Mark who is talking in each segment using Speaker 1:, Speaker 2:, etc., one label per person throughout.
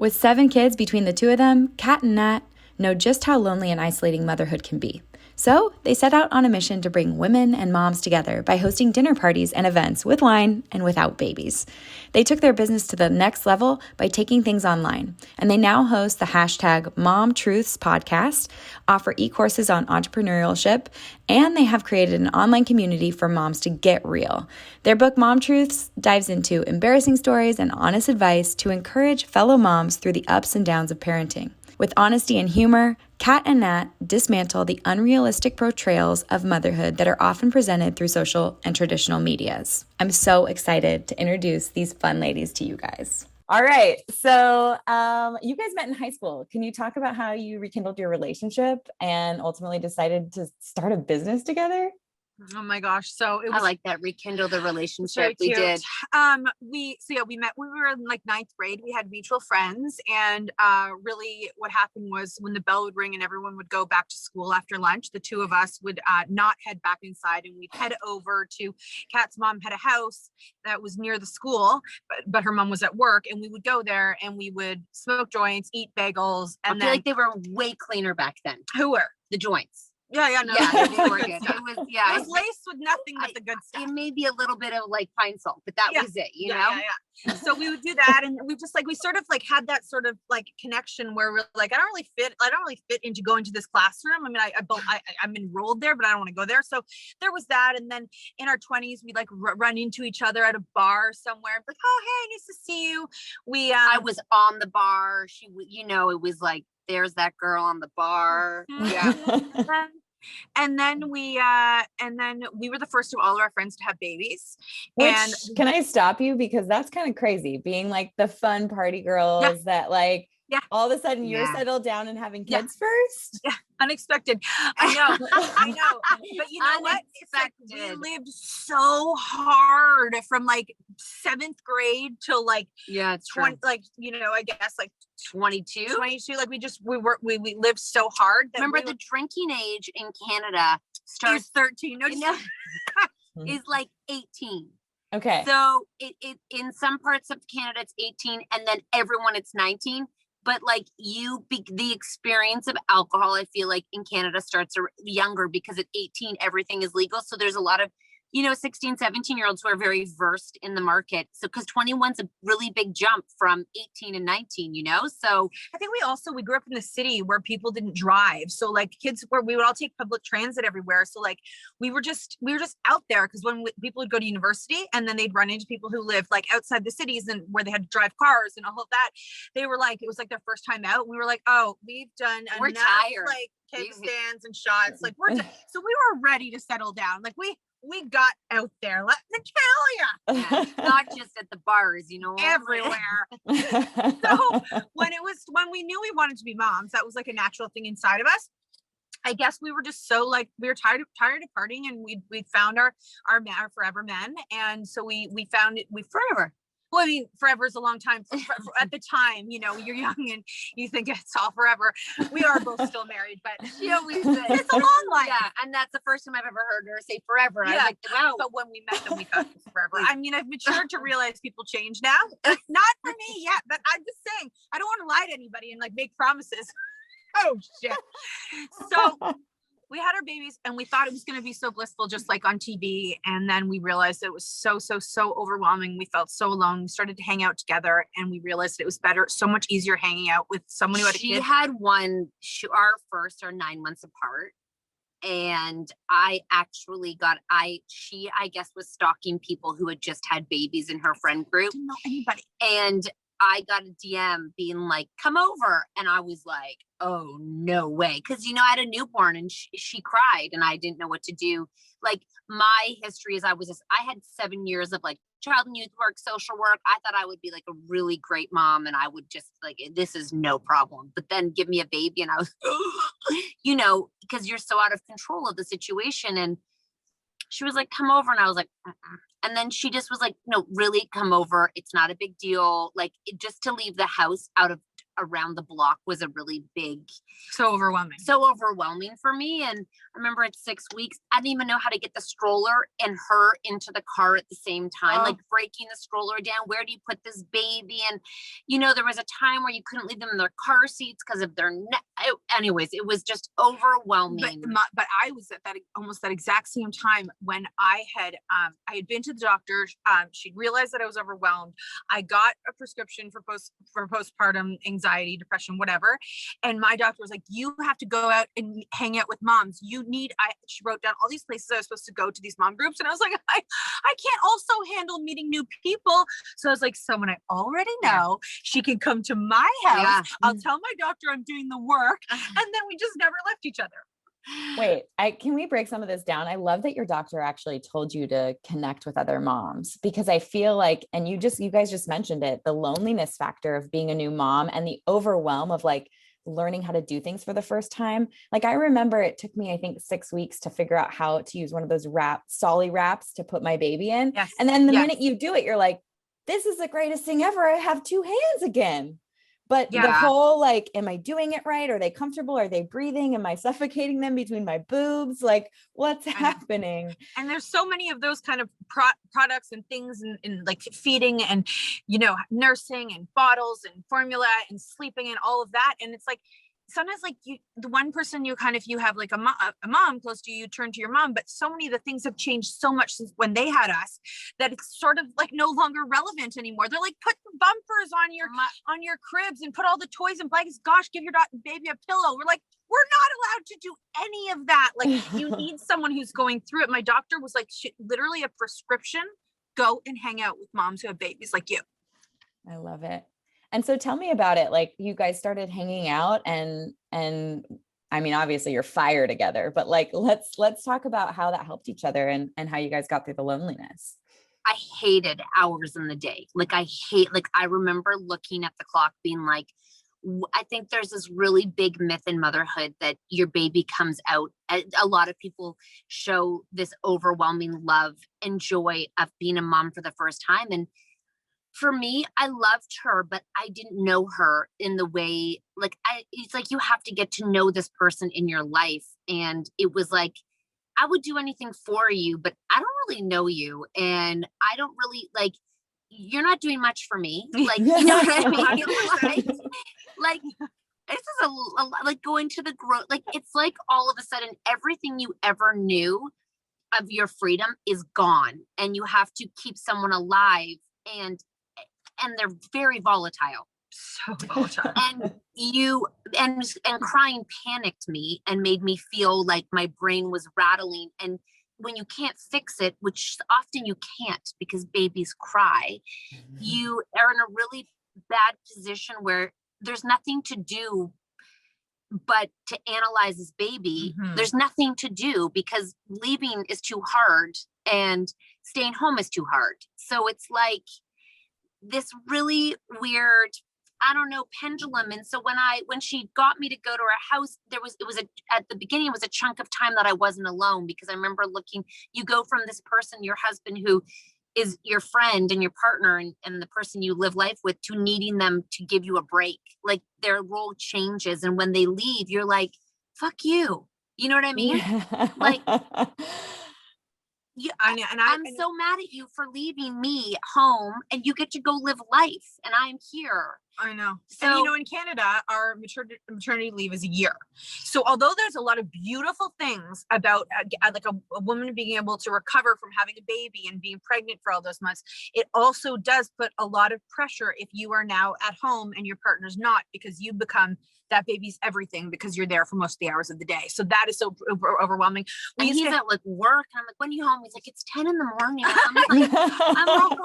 Speaker 1: With 7 kids between the two of them, Cat and Nat know just how lonely and isolating motherhood can be. So they set out on a mission to bring women and moms together by hosting dinner parties and events with wine and without babies. They took their business to the next level by taking things online, and they now host the hashtag Mom Truths podcast, offer e-courses on entrepreneurship, and they have created an online community for moms to get real. Their book, Mom Truths, dives into embarrassing stories and honest advice to encourage fellow moms through the ups and downs of parenting. With honesty and humor, Cat and Nat dismantle the unrealistic portrayals of motherhood that are often presented through social and traditional medias. I'm so excited to introduce these fun ladies to you guys. All right. So you guys met in high school. Can you talk about how you rekindled your relationship and ultimately decided to start a business together?
Speaker 2: Oh my gosh. So it was,
Speaker 3: I like that. Rekindle the relationship.
Speaker 2: so
Speaker 3: We
Speaker 2: cute.
Speaker 3: did.
Speaker 2: We met when we were in like 9th grade. We had mutual friends, and really what happened was when the bell would ring and everyone would go back to school after lunch, the two of us would not head back inside, and we'd head over to Kat's mom had a house that was near the school, but her mom was at work, and we would go there and we would smoke joints, eat bagels,
Speaker 3: I
Speaker 2: and
Speaker 3: feel
Speaker 2: then
Speaker 3: like they were way cleaner back then.
Speaker 2: who were?
Speaker 3: The joints.
Speaker 2: Yeah, no.
Speaker 3: Yeah, they were good. It was,
Speaker 2: It was laced with nothing but the good stuff.
Speaker 3: It may be a little bit of like pine salt, but that was it, you know?
Speaker 2: Yeah. So we would do that, and we just we sort of like had that sort of like connection where we're like, I don't really fit into going to this classroom. I mean, I'm enrolled there, but I don't want to go there. So there was that. And then in our 20s, we'd like run into each other at a bar somewhere. Like, oh, hey, nice to see you.
Speaker 3: I was on the bar. She, it was like, there's that girl on the bar. Yeah.
Speaker 2: And then we were the first of all of our friends to have babies.
Speaker 1: Which,
Speaker 2: and
Speaker 1: can I stop you? Because that's kind of crazy, being like the fun party girls that like, all of a sudden you're settled down and having kids first.
Speaker 2: Yeah, unexpected. I know. But you know what? It's like we lived so hard from like 7th grade till like
Speaker 3: it's
Speaker 2: 20, like, I guess like
Speaker 3: 22.
Speaker 2: Like we lived so hard.
Speaker 3: Remember the drinking age in Canada
Speaker 2: starts 13.
Speaker 3: Is like 18.
Speaker 1: Okay.
Speaker 3: So it in some parts of Canada it's 18, and then everyone it's 19. But like the experience of alcohol, I feel like in Canada starts younger because at 18, everything is legal. So there's a lot of, 16, 17-year-olds who are very versed in the market. So because 21's a really big jump from 18 and 19, So
Speaker 2: I think we grew up in the city where people didn't drive. So like we would all take public transit everywhere. So like we were just out there because when people would go to university and then they'd run into people who lived like outside the cities and where they had to drive cars and all of that. They were like, it was like their first time out. We were like, oh, we've done
Speaker 3: we're
Speaker 2: enough,
Speaker 3: tired.
Speaker 2: Like keg stands and shots. Like so we were ready to settle down. Like we got out there, let me tell you.
Speaker 3: Yeah, not just at the bars,
Speaker 2: everywhere. So when we knew we wanted to be moms, that was like a natural thing inside of us. I guess we were just so like, we were tired of partying, and we found our forever men. And so we found it, forever. Well, I mean, forever is a long time. At the time, you're young and you think it's all forever. We are both still married, but
Speaker 3: she always said
Speaker 2: it's a long life.
Speaker 3: Yeah, and that's the first time I've ever heard her say forever.
Speaker 2: Yeah,
Speaker 3: I was like, wow.
Speaker 2: But when we met them, we thought it was forever. I mean, I've matured to realize people change now. Not for me yet, but I'm just saying, I don't want to lie to anybody and like make promises. Oh shit. So we had our babies and we thought it was going to be so blissful, just like on TV. And then we realized it was so overwhelming. We felt so alone. We started to hang out together and we realized it was so much easier hanging out with someone who had a kid.
Speaker 3: She had our 9 months apart. And I actually she guess was stalking people who had just had babies in her friend group.
Speaker 2: Didn't know anybody.
Speaker 3: And I got a DM being like, come over. And I was like, oh, no way. Cause I had a newborn and she cried and I didn't know what to do. Like my history is I had 7 years of like child and youth work, social work. I thought I would be like a really great mom and I would just like, this is no problem. But then give me a baby and I was, because you're so out of control of the situation. And she was like, come over. And I was like, And then she just was like, no, really come over. It's not a big deal. Like just to leave the house out of around the block was a really big,
Speaker 2: So overwhelming.
Speaker 3: so overwhelming for me. And I remember at 6 weeks, I didn't even know how to get the stroller and her into the car at the same time, like breaking the stroller down. Where do you put this baby? And, you know, there was a time where you couldn't leave them in their car seats because of their neck. Anyways, it was just overwhelming.
Speaker 2: But I was at that almost that exact same time when I had been to the doctor. She realized that I was overwhelmed. I got a prescription for postpartum anxiety, depression, whatever. And my doctor was like, you have to go out and hang out with moms. She wrote down all these places I was supposed to go to these mom groups. And I was like, I can't also handle meeting new people. So I was like, someone I already know, she can come to my house.
Speaker 3: Yeah.
Speaker 2: I'll tell my doctor I'm doing the work. And then we just never left each other.
Speaker 1: Wait, can we break some of this down? I love that your doctor actually told you to connect with other moms, because I feel like, and you guys just mentioned it, the loneliness factor of being a new mom and the overwhelm of like learning how to do things for the first time. Like I remember it took me, I think 6 weeks to figure out how to use one of those Solly wraps to put my baby in.
Speaker 2: Yes.
Speaker 1: And then the minute you do it, you're like, this is the greatest thing ever. I have 2 hands again. But the whole, like, am I doing it right? Are they comfortable? Are they breathing? Am I suffocating them between my boobs? Like, what's happening?
Speaker 2: And there's so many of those kind of products and things in like feeding and, you know, nursing and bottles and formula and sleeping and all of that. And it's like, sometimes like the one person you have like a mom close to you, turn to your mom, but so many of the things have changed so much since when they had us that it's sort of like no longer relevant anymore. They're like, put the bumpers on your cribs and put all the toys and blankets. Gosh, give your baby a pillow. We're like, we're not allowed to do any of that. Like you need someone who's going through it. My doctor was like, literally a prescription, go and hang out with moms who have babies like you.
Speaker 1: I love it. And so tell me about it. Like you guys started hanging out and I mean, obviously you're fire together, but like, let's talk about how that helped each other and how you guys got through the loneliness.
Speaker 3: I hated hours in the day. I remember looking at the clock being like, I think there's this really big myth in motherhood that your baby comes out. A lot of people show this overwhelming love and joy of being a mom for the first time. And for me, I loved her, but I didn't know her in the way, it's like you have to get to know this person in your life. And it was like, I would do anything for you, but I don't really know you. And I don't really you're not doing much for me. Like, you know what I mean? like this is like going to the growth. Like, it's like all of a sudden, everything you ever knew of your freedom is gone and you have to keep someone alive and they're very volatile.
Speaker 2: So volatile.
Speaker 3: And crying panicked me and made me feel like my brain was rattling. And when you can't fix it, which often you can't because babies cry, you are in a really bad position where there's nothing to do but to analyze this baby.
Speaker 2: Mm-hmm.
Speaker 3: There's nothing to do because leaving is too hard and staying home is too hard. So it's like this really weird, I don't know, pendulum. And so when she got me to go to her house, at the beginning, it was a chunk of time that I wasn't alone, because I remember you go from this person, your husband, who is your friend and your partner and the person you live life with, to needing them to give you a break. Like their role changes. And when they leave, you're like, fuck you. You know what I mean?
Speaker 1: Yeah.
Speaker 3: Like, yeah, I'm so mad at you for leaving me home and you get to go live life and I'm here.
Speaker 2: I know.
Speaker 3: So,
Speaker 2: and in Canada, our maternity leave is a year. So although there's a lot of beautiful things about a woman being able to recover from having a baby and being pregnant for all those months, it also does put a lot of pressure if you are now at home and your partner's not, because you become that baby's everything because you're there for most of the hours of the day. So that is so overwhelming.
Speaker 3: And he's at work and I'm like, when are you home? He's like, it's 10 in the morning. I'm like, God,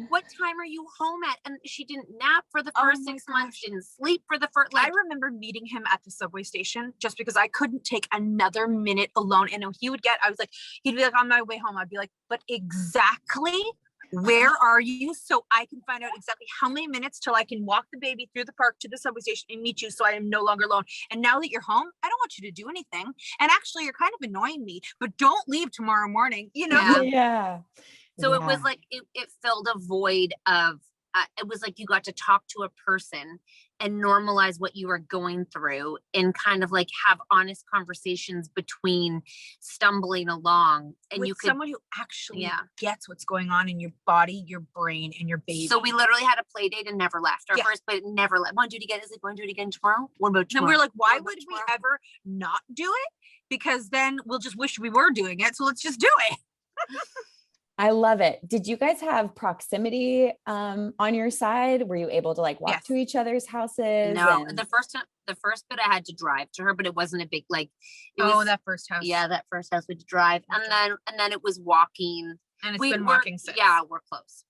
Speaker 3: what time are you home at? And she didn't nap for the first 6 months, didn't sleep for the first.
Speaker 2: I remember meeting him at the subway station just because I couldn't take another minute alone. And he'd be like, on my way home, I'd be like, but exactly where are you? So I can find out exactly how many minutes till I can walk the baby through the park to the subway station and meet you, so I am no longer alone. And now that you're home, I don't want you to do anything. And actually, you're kind of annoying me, but don't leave tomorrow morning, you know?
Speaker 1: Yeah.
Speaker 3: So it was like, it filled a void of, it was like you got to talk to a person and normalize what you are going through and kind of like have honest conversations between stumbling along. And
Speaker 2: with
Speaker 3: you could,
Speaker 2: someone who actually gets what's going on in your body, your brain, and your baby.
Speaker 3: So we literally had a play date and never left. Our first play never left. Want to do it again? Is like, want to do it again tomorrow? What about tomorrow?
Speaker 2: And we're like, why would we ever not do it? Because then we'll just wish we were doing it. So let's just do it.
Speaker 1: I love it. Did you guys have proximity on your side? Were you able to like walk to each other's houses?
Speaker 3: No, the first bit I had to drive to her, but it wasn't a big like.
Speaker 2: That first house.
Speaker 3: Yeah, that first house we had to drive, and then it was walking.
Speaker 2: And it's been walking since.
Speaker 3: Yeah, we're close.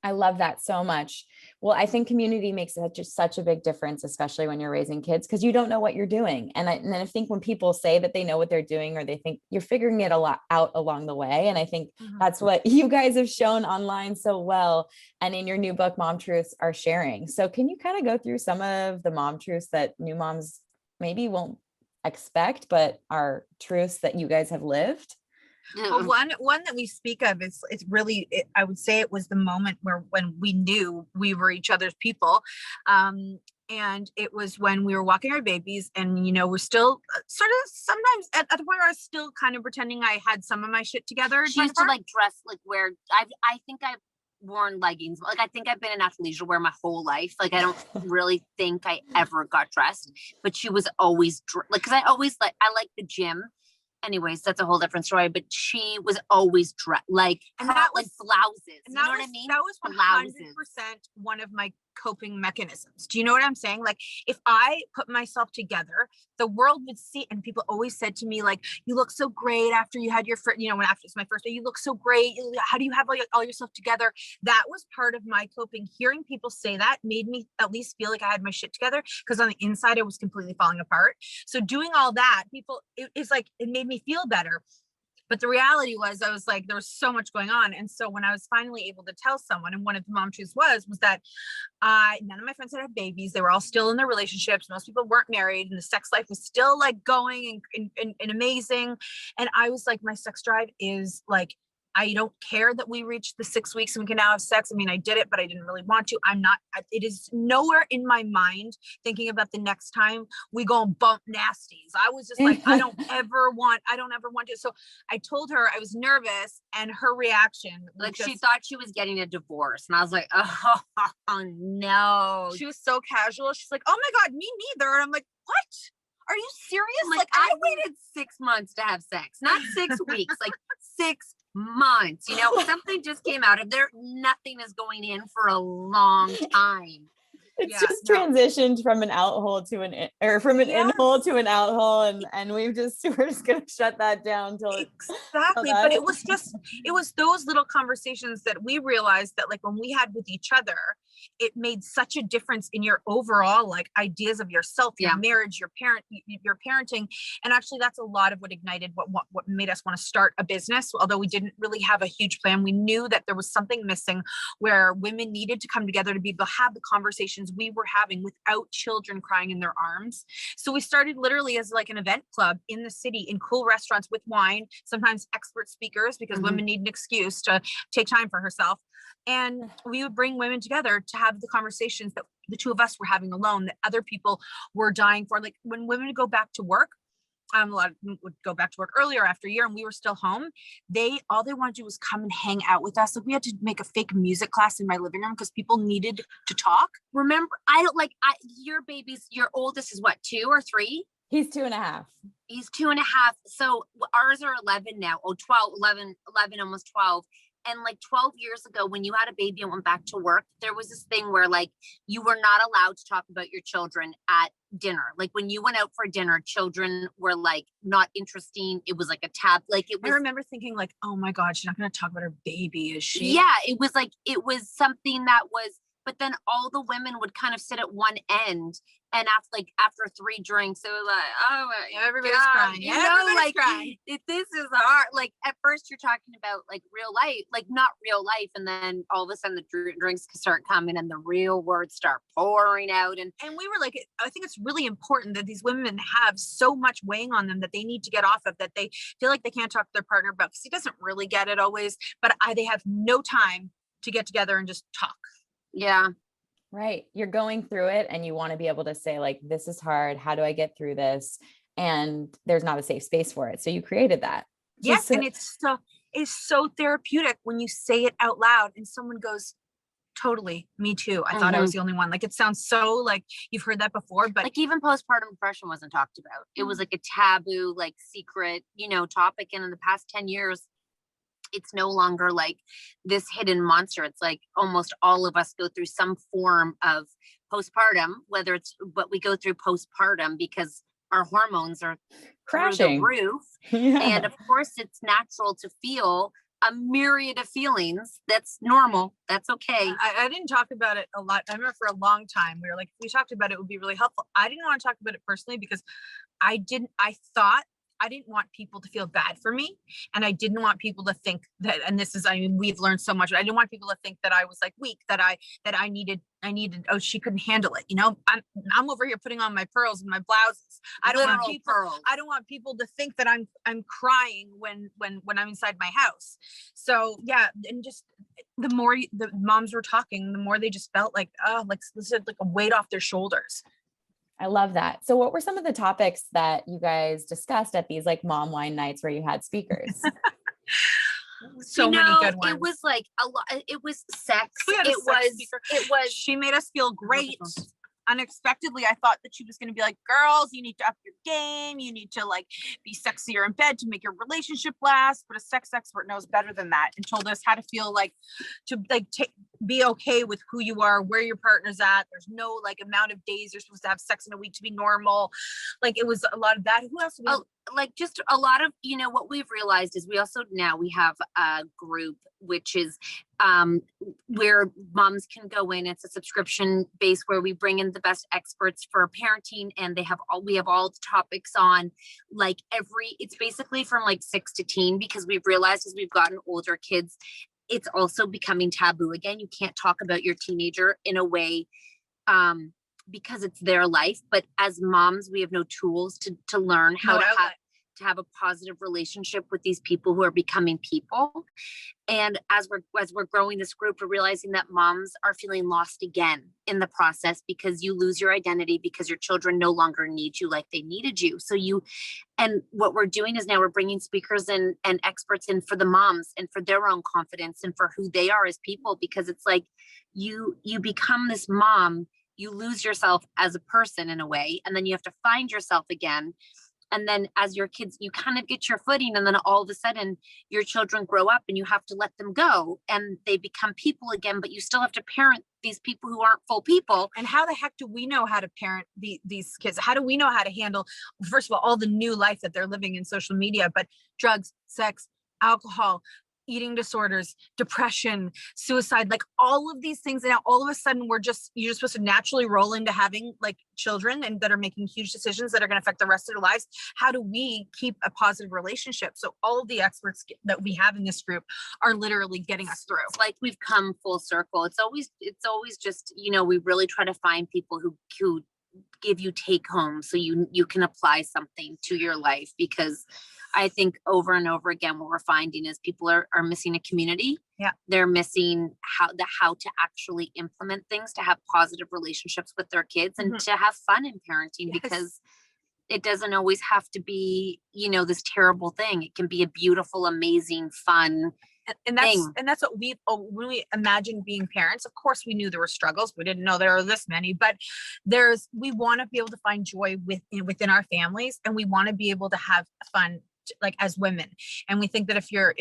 Speaker 1: I love that so much. Well, I think community makes such a big difference, especially when you're raising kids, because you don't know what you're doing. And I think when people say that they know what they're doing, or they think you're figuring it out along the way. And I think that's what you guys have shown online so well. And in your new book, Mom Truths, are sharing. So can you kind of go through some of the mom truths that new moms maybe won't expect, but are truths that you guys have lived?
Speaker 2: Well, one that we speak of is it's really, I would say it was the moment when we knew we were each other's people. And it was when we were walking our babies, and, you know, we're still sort of sometimes at the point where I was still kind of pretending I had some of my shit together.
Speaker 3: She used to like dress, like wear, I think I've worn leggings. Like, I think I've been in athleisure wear my whole life. Like, I don't really think I ever got dressed, but she was always like, cause I like the gym. Anyways, that's a whole different story, but she was always dressed like, and that was, like blouses. You know what I mean?
Speaker 2: That was 100% one of my coping mechanisms. Do you know what I'm saying? Like, if I put myself together, the world would see, and people always said to me, like, you look so great after you had your first, you know, when after it's my first day, you look so great. How do you have all yourself together? That was part of my coping. Hearing people say that made me at least feel like I had my shit together, because on the inside, I was completely falling apart. So doing all that, it's like, it made me feel better. But the reality was, I was like, there was so much going on. And so when I was finally able to tell someone, and one of the mom truths was that none of my friends had babies. They were all still in their relationships. Most people weren't married, and the sex life was still like going and amazing. And I was like, my sex drive is like, I don't care that we reached the 6 weeks and we can now have sex. I mean, I did it, but I didn't really want to. It is nowhere in my mind thinking about the next time we go and bump nasties. I was just like, I don't ever want to. So I told her I was nervous, and her reaction,
Speaker 3: like, she thought she was getting a divorce. And I was like, oh no.
Speaker 2: She was so casual. She's like, oh my God, me neither. And I'm like, what? Are you serious?
Speaker 3: Like I waited 6 months to have sex, not 6 weeks, like 6 months, you know, something just came out of there. Nothing is going in for a long time.
Speaker 1: It's just transitioned from an out hole to from an in hole to an out hole. And we're just going to shut that down till
Speaker 2: exactly. But it was those little conversations that we realized that, like, when we had with each other, it made such a difference in your overall, like, ideas of yourself, your marriage, your parenting. And actually that's a lot of what ignited what made us want to start a business. Although we didn't really have a huge plan, we knew that there was something missing, where women needed to come together to be able to have the conversations we were having without children crying in their arms. So we started literally as like an event club in the city, in cool restaurants with wine, sometimes expert speakers, because women need an excuse to take time for herself. And we would bring women together to have the conversations that the two of us were having alone, that other people were dying for. Like, when women go back to work, a lot of them would go back to work earlier after a year, and we were still home. All they wanted to do was come and hang out with us. Like, we had to make a fake music class in my living room because people needed to talk.
Speaker 3: Remember, your babies, your oldest is what, 2 or 3?
Speaker 1: He's 2.5.
Speaker 3: He's 2.5. So ours are 11 now. 11, almost 12. And like 12 years ago, when you had a baby and went back to work, there was this thing where, like, you were not allowed to talk about your children at dinner. Like, when you went out for dinner, children were like not interesting. It was like a tab. Like, it was.
Speaker 2: I remember thinking, like, oh my God, she's not going to talk about her baby, is she?
Speaker 3: Yeah, it was something that was. But then all the women would kind of sit at one end, and after 3 drinks, it was like, oh my,
Speaker 2: everybody's crying.
Speaker 3: You know, like, crying. This is hard. Like, at first you're talking about like real life, like not real life, and then all of a sudden the drinks start coming and the real words start pouring out. And
Speaker 2: we were like, I think it's really important that these women have so much weighing on them that they need to get off of, that they feel like they can't talk to their partner about, because he doesn't really get it always, but they have no time to get together and just talk.
Speaker 3: Yeah.
Speaker 1: Right. You're going through it and you want to be able to say like, this is hard. How do I get through this? And there's not a safe space for it. So you created that.
Speaker 2: Yes. And it's so therapeutic when you say it out loud and someone goes, totally, me too. I thought I was the only one. Like, it sounds so like you've heard that before, but
Speaker 3: like even postpartum depression wasn't talked about. It was like a taboo, like secret, topic. And in the past 10 years, it's no longer like this hidden monster. It's like almost all of us go through some form of postpartum, but we go through postpartum because our hormones are
Speaker 1: crashing
Speaker 3: through the roof.
Speaker 1: Yeah.
Speaker 3: And of course it's natural to feel a myriad of feelings. That's normal. That's okay.
Speaker 2: I didn't talk about it a lot. I remember for a long time, we were like, if we talked about it, it would be really helpful. I didn't want to talk about it personally because I thought I didn't want people to feel bad for me. And I didn't want people to think that, and this is, I mean, we've learned so much, but I didn't want people to think that I was like weak, that I needed, oh, she couldn't handle it. I'm over here putting on my pearls and my blouses. I don't want people to think that I'm crying when I'm inside my house. So yeah. And just the more the moms were talking, the more they just felt like, oh, like a weight off their shoulders.
Speaker 1: I love that. So what were some of the topics that you guys discussed at these like mom wine nights where you had speakers?
Speaker 2: So many good ones.
Speaker 3: It was like a lot. It was sex.
Speaker 2: It was, she made us feel great. Unexpectedly, I thought that she was going to be like, girls, you need to up your game. You need to like be sexier in bed to make your relationship last. But a sex expert knows better than that and told us how to feel like, to like be okay with who you are, where your partner's at. There's no like amount of days you're supposed to have sex in a week to be normal. Like it was a lot of that. Who else?
Speaker 3: Like just a lot of, what we've realized is we have a group, which is where moms can go in. It's a subscription base where we bring in the best experts for parenting, and we have all the topics on like it's basically from like 6 to teen, because we've realized as we've gotten older kids, it's also becoming taboo again. You can't talk about your teenager in a way, because it's their life. But as moms, we have no tools to learn how to have a positive relationship with these people who are becoming people. And as we're growing this group, we're realizing that moms are feeling lost again in the process, because you lose your identity because your children no longer need you like they needed you. And what we're doing is now we're bringing speakers and experts in for the moms and for their own confidence and for who they are as people, because it's like you become this mom, you lose yourself as a person in a way, and then you have to find yourself again. And then as your kids, you kind of get your footing, and then all of a sudden your children grow up and you have to let them go and they become people again, but you still have to parent these people who aren't full people.
Speaker 2: And how the heck do we know how to parent these kids? How do we know how to handle, first of all the new life that they're living in social media, but drugs, sex, alcohol, eating disorders, depression, suicide, like all of these things. And now all of a sudden you're just supposed to naturally roll into having like children and that are making huge decisions that are going to affect the rest of their lives. How do we keep a positive relationship? So all of the experts that we have in this group are literally getting us through.
Speaker 3: It's like we've come full circle. It's always just, we really try to find people who give you take home so you can apply something to your life, because I think over and over again, what we're finding is people are missing a community.
Speaker 2: Yeah.
Speaker 3: They're missing how to actually implement things, to have positive relationships with their kids and to have fun in parenting, because it doesn't always have to be, this terrible thing. It can be a beautiful, amazing, fun
Speaker 2: and that's what when we imagined being parents. Of course, we knew there were struggles. We didn't know there were this many, but we want to be able to find joy within our families, and we want to be able to have fun, like as women. And we think that if you're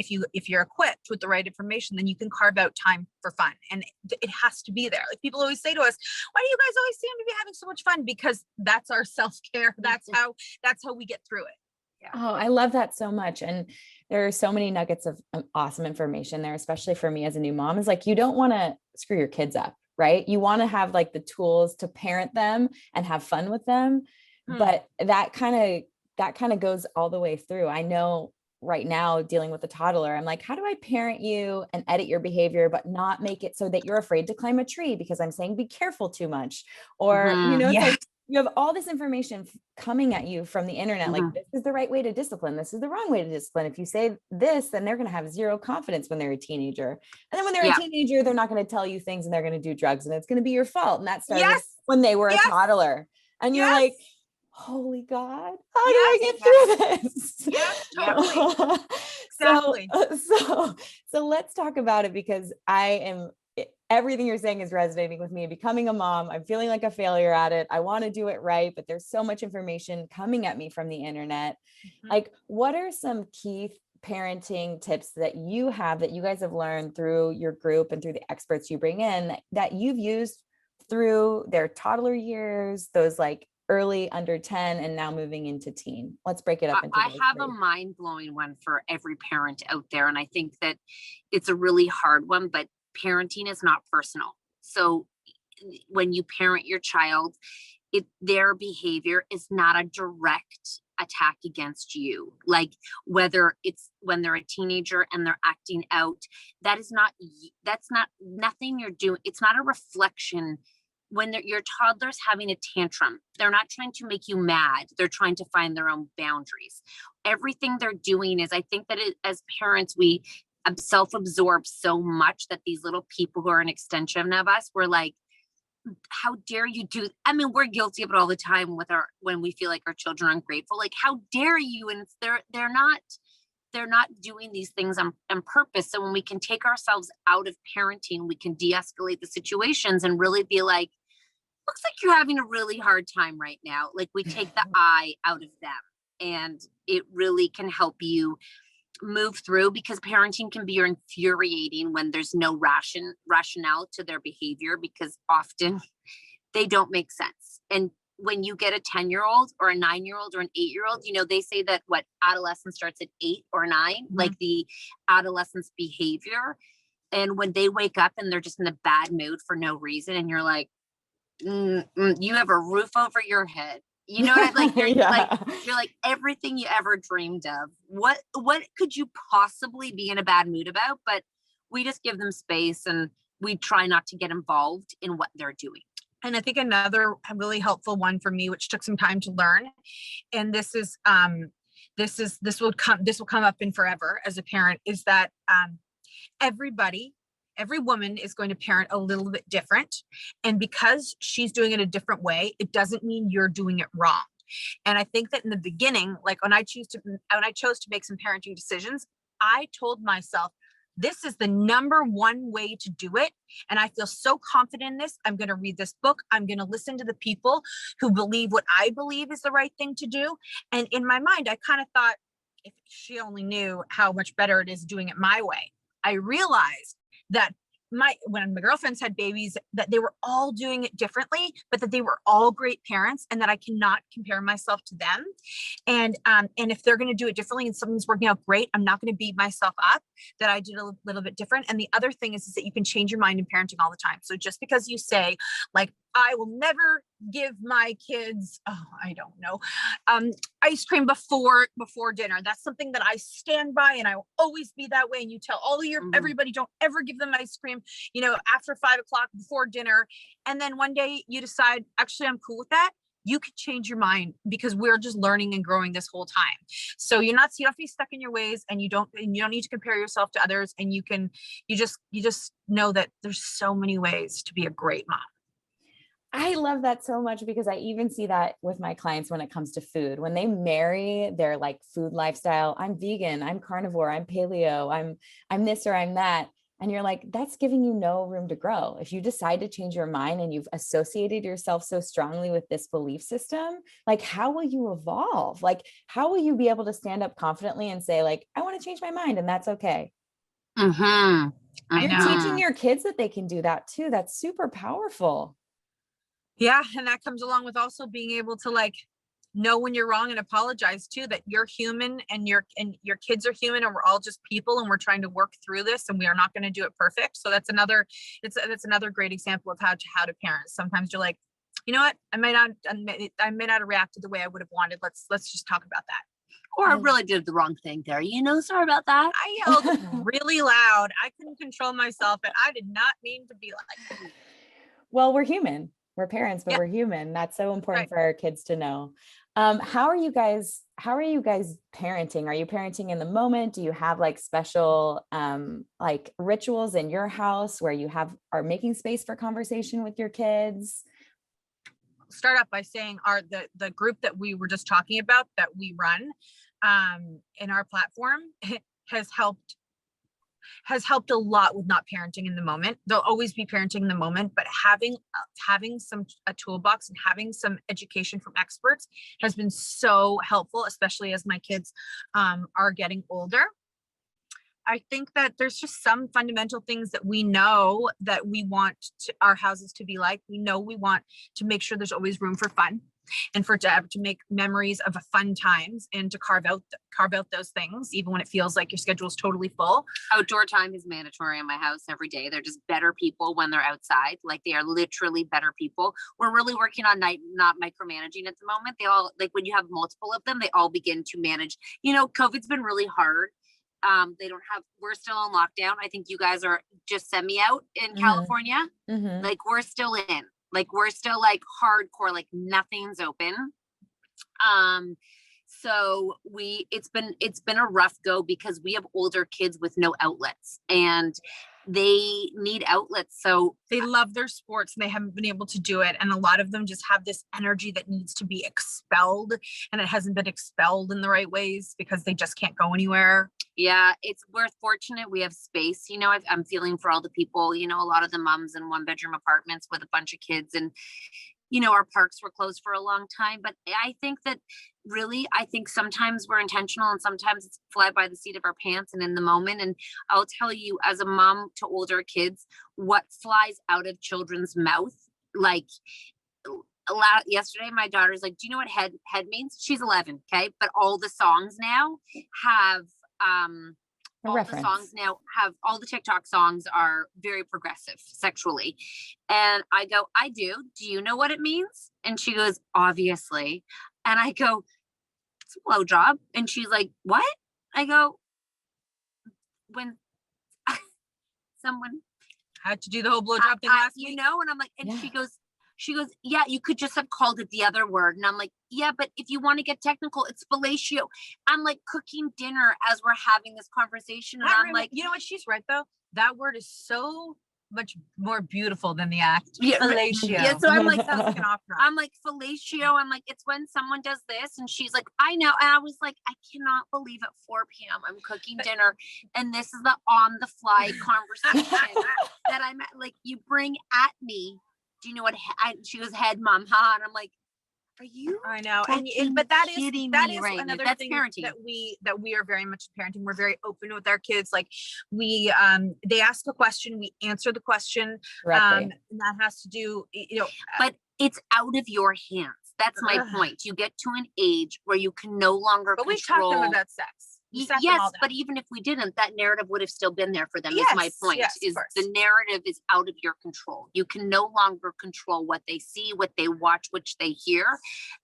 Speaker 2: equipped with the right information, then you can carve out time for fun, and it has to be there. Like people always say to us, why do you guys always seem to be having so much fun? Because that's our self-care. That's how we get through it.
Speaker 1: Yeah. Oh, I love that so much. And there are so many nuggets of awesome information there, especially for me as a new mom. Is like, you don't want to screw your kids up, right? You want to have like the tools to parent them and have fun with them. But that kind of goes all the way through. I know right now, dealing with a toddler, I'm like, how do I parent you and edit your behavior, but not make it so that you're afraid to climb a tree because I'm saying be careful too much? Or,
Speaker 2: Yeah.
Speaker 1: It's like, you have all this information coming at you from the internet. Like, this is the right way to discipline. This is the wrong way to discipline. If you say this, then they're going to have zero confidence when they're a teenager. And then when they're a teenager, they're not going to tell you things and they're going to do drugs and it's going to be your fault. And that started when they were a toddler. And you're like, holy God, how do I get through this?
Speaker 2: Yes, totally. Exactly.
Speaker 1: So let's talk about it, because everything you're saying is resonating with me. Becoming a mom, I'm feeling like a failure at it. I want to do it right, but there's so much information coming at me from the internet. Like, what are some key parenting tips that you have, that you guys have learned through your group and through the experts you bring in, that you've used through their toddler years, those like early under 10 and now moving into teen? Let's break it up into
Speaker 3: I have a mind-blowing one for every parent out there, and I think that it's a really hard one, but parenting is not personal. So when you parent your child, their behavior is not a direct attack against you. Like, whether it's when they're a teenager and they're acting out, that's not nothing you're doing. It's not a reflection. When your toddler's having a tantrum, they're not trying to make you mad. They're trying to find their own boundaries. Everything they're doing is, I think that as parents, we self-absorb so much that these little people who are an extension of us, we're like, how dare you do? I mean, we're guilty of it all the time when we feel like our children are ungrateful. Like, how dare you? And they're not doing these things on purpose. So when we can take ourselves out of parenting, we can de-escalate the situations and really be like, looks like you're having a really hard time right now. Like, we take the I out of them, and it really can help you move through, because parenting can be infuriating when there's no rationale to their behavior, because often they don't make sense. And when you get a 10-year-old or a 9-year-old or an 8-year-old, they say that adolescence starts at 8 or 9, like the adolescent's behavior. And when they wake up and they're just in a bad mood for no reason, and you're like, you have a roof over your head. You know what I like? You're like everything you ever dreamed of. What could you possibly be in a bad mood about? But we just give them space, and we try not to get involved in what they're doing.
Speaker 2: And I think another really helpful one for me, which took some time to learn, and this will come up in forever as a parent, is that every woman is going to parent a little bit different. And because she's doing it a different way, it doesn't mean you're doing it wrong. And I think that in the beginning, like when I chose to make some parenting decisions, I told myself, this is the number one way to do it. And I feel so confident in this. I'm going to read this book. I'm going to listen to the people who believe what I believe is the right thing to do. And in my mind, I kind of thought, if she only knew how much better it is doing it my way. I realized that when my girlfriends had babies, that they were all doing it differently, but that they were all great parents, and that I cannot compare myself to them. And if they're going to do it differently and something's working out great, I'm not going to beat myself up that I did a little bit different. And the other thing is that you can change your mind in parenting all the time. So just because you say, like, I will never give my kids, I don't know, ice cream before dinner. That's something that I stand by, and I will always be that way. And you tell all of everybody, don't ever give them ice cream, after 5 o'clock before dinner. And then one day you decide, actually, I'm cool with that. You could change your mind, because we're just learning and growing this whole time. So you don't have to be stuck in your ways, and you don't need to compare yourself to others. And you just know that there's so many ways to be a great mom.
Speaker 1: I love that so much, because I even see that with my clients when it comes to food. When they marry their like food lifestyle, I'm vegan, I'm carnivore, I'm paleo, I'm this or I'm that. And you're like, that's giving you no room to grow. If you decide to change your mind and you've associated yourself so strongly with this belief system, like, how will you evolve? Like, how will you be able to stand up confidently and say, like, I want to change my mind, and that's okay.
Speaker 3: Mm-hmm.
Speaker 1: You're teaching your kids that they can do that too. That's super powerful.
Speaker 2: Yeah. And that comes along with also being able to like know when you're wrong and apologize too, that you're human, and your kids are human, and we're all just people, and we're trying to work through this, and we are not going to do it perfect. So that's another great example of how to parent. Sometimes you're like, you know what? I may not have reacted the way I would have wanted. Let's just talk about that.
Speaker 3: Or I really did the wrong thing there. Sorry about that.
Speaker 2: I yelled really loud. I couldn't control myself, and I did not mean to be like that.
Speaker 1: Well, we're human. we're parents, but
Speaker 2: Yeah.
Speaker 1: we're human. That's so important
Speaker 2: Right.
Speaker 1: for our kids to know. How are you guys parenting? Are you parenting in the moment? Do you have like special like rituals in your house where you are making space for conversation with your kids?
Speaker 2: Start off by saying the group that we were just talking about that we run in our platform has helped a lot with not parenting in the moment. There'll always be parenting in the moment, but having a toolbox and having some education from experts has been so helpful, especially as my kids are getting older. I think that there's just some fundamental things that we know that we want our houses to be like. We know we want to make sure there's always room for fun and to make memories of fun times and to carve out those things, even when it feels like your schedule is totally full.
Speaker 3: Outdoor time is mandatory in my house every day. They're just better people when they're outside. Like they are literally better people. We're really working on not micromanaging at the moment. They all, like when you have multiple of them, they all begin to manage. You know, COVID's been really hard. We're still in lockdown. I think you guys are just semi out in California. Like we're still in, like we're still like hardcore, like nothing's open. So it's been a rough go because we have older kids with no outlets and they need outlets. So
Speaker 2: they love their sports and they haven't been able to do it. And a lot of them just have this energy that needs to be expelled and it hasn't been expelled in the right ways because they just can't go anywhere.
Speaker 3: Yeah, we're fortunate we have space. You know, I'm feeling for all the people, you know, a lot of the moms in 1-bedroom apartments with a bunch of kids and, you know, our parks were closed for a long time. But I think sometimes we're intentional and sometimes it's fly by the seat of our pants and in the moment. And I'll tell you, as a mom to older kids, what flies out of children's mouth, like yesterday, my daughter's like, do you know what head means? She's 11. Okay. But all the songs now have, all the TikTok songs are very progressive sexually. And I go, I do. Do you know what it means? And she goes, obviously. And I go, it's a blowjob. And she's like, what? I go, when someone
Speaker 2: had to do the whole blowjob thing last week.
Speaker 3: You know, and I'm like, and she goes, yeah, you could just have called it the other word. And I'm like, yeah, but if you want to get technical, it's fellatio. I'm like cooking dinner as we're having this conversation. And I'm like,
Speaker 2: you know what? She's right though. That word is so much more beautiful than the act.
Speaker 3: Yeah,
Speaker 2: fellatio.
Speaker 3: Yeah, so I'm like,
Speaker 2: sounds like an opera.
Speaker 3: I'm like fellatio. I'm like, it's when someone does this, and she's like, I know. And I was like, I cannot believe at 4 p.m. I'm cooking dinner, and this is the on the fly conversation that I'm like, you bring at me. Do you know what? She goes, head mom, ha, and I'm like, are you?
Speaker 2: I know, but that is
Speaker 3: right
Speaker 2: another
Speaker 3: That's
Speaker 2: thing
Speaker 3: parenting.
Speaker 2: that we are very much parenting. We're very open with our kids. Like we, they ask a question, we answer the question, and that has to do, you know.
Speaker 3: But it's out of your hands. That's my point. You get to an age where you can no longer control.
Speaker 2: We talk to them about sex.
Speaker 3: Yes, but even if we didn't, that narrative would have still been there for them. Yes, is my point.
Speaker 2: Yes,
Speaker 3: is the narrative is out of your control. You can no longer control what they see, what they watch, which they hear.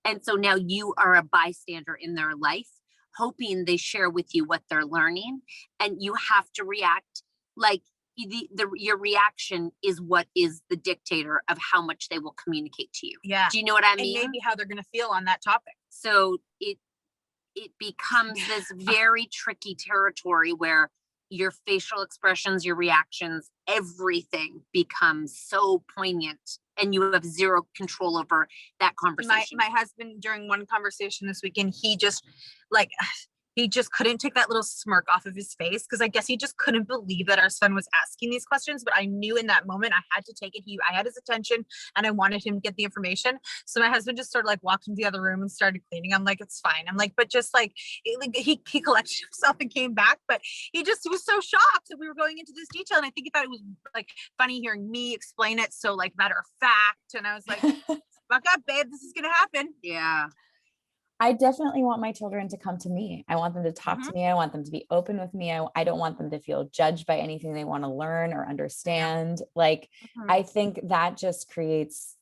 Speaker 3: And so now you are a bystander in their life, hoping they share with you what they're learning. And you have to react like your reaction is what is the dictator of how much they will communicate to you.
Speaker 2: Yeah.
Speaker 3: Do you know what I mean?
Speaker 2: And maybe how they're going to feel on that topic.
Speaker 3: So it becomes this very tricky territory where your facial expressions, your reactions, everything becomes so poignant and you have zero control over that conversation.
Speaker 2: My husband, during one conversation this weekend, he just couldn't take that little smirk off of his face because I guess he just couldn't believe that our son was asking these questions. But I knew in that moment I had to take it. I had his attention and I wanted him to get the information. So my husband just sort of like walked into the other room and started cleaning. I'm like, it's fine. I'm like, but just like, he collected himself and came back. But he was so shocked that we were going into this detail. And I think he thought it was like funny hearing me explain it so like matter of fact. And I was like, fuck up, babe, this is gonna happen.
Speaker 3: Yeah.
Speaker 1: I definitely want my children to come to me. I want them to talk to me. I want them to be open with me. I don't want them to feel judged by anything they want to learn or understand. Like, I think that just creates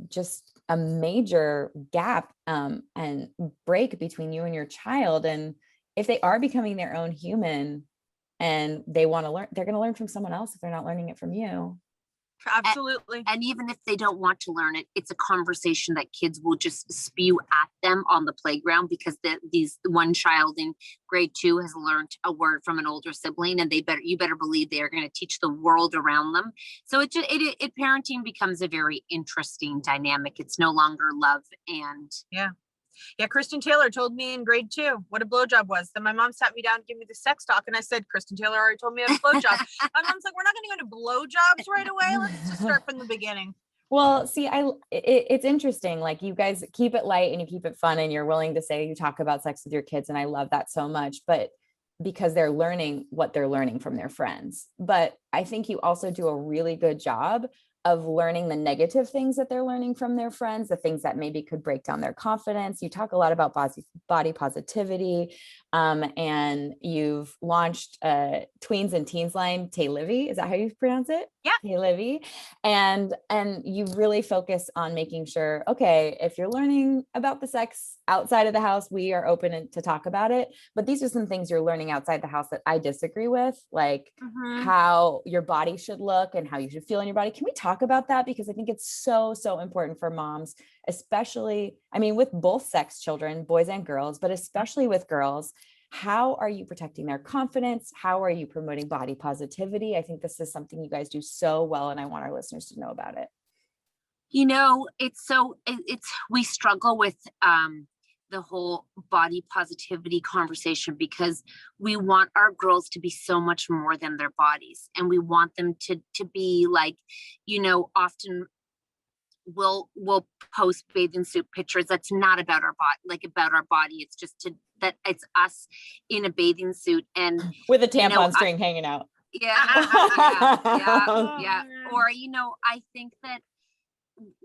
Speaker 1: just a major gap and break between you and your child. And if they are becoming their own human and they want to learn, they're going to learn from someone else if they're not learning it from you.
Speaker 2: Absolutely.
Speaker 3: And even if they don't want to learn it, it's a conversation that kids will just spew at them on the playground, because these one child in grade 2 has learned a word from an older sibling, and you better believe they are going to teach the world around them. So it parenting becomes a very interesting dynamic. It's no longer love and
Speaker 2: Yeah, Kristen Taylor told me in grade 2 what a blowjob was. Then my mom sat me down and gave me the sex talk, and I said, Kristen Taylor already told me what a blowjob. My mom's like, we're not going to go to blowjobs right away. Let's just start from the beginning.
Speaker 1: Well, see, it's interesting. Like, you guys keep it light and you keep it fun, and you're willing to say you talk about sex with your kids. And I love that so much, but because they're learning what they're learning from their friends. But I think you also do a really good job of learning the negative things that they're learning from their friends, the things that maybe could break down their confidence. You talk a lot about body positivity, and you've launched tweens and teens line, Tay Livy. Is that how you pronounce it?
Speaker 2: Yeah.
Speaker 1: Tay Livy. And you really focus on making sure, okay, if you're learning about the sex outside of the house, we are open to talk about it. But these are some things you're learning outside the house that I disagree with, like how your body should look and how you should feel in your body. Can we talk about that? Because I think it's so, so important for moms, especially, I mean, with both sex children, boys and girls, but especially with girls. How are you protecting their confidence? How are you promoting body positivity? I think this is something you guys do so well, and I want our listeners to know about it.
Speaker 3: You know, we struggle with the whole body positivity conversation, because we want our girls to be so much more than their bodies, and we want them to be like, you know, often we'll post bathing suit pictures that's not about our body, like about our body. It's just that it's us in a bathing suit and
Speaker 1: with a tampon string hanging out.
Speaker 3: Yeah. Or, you know, I think that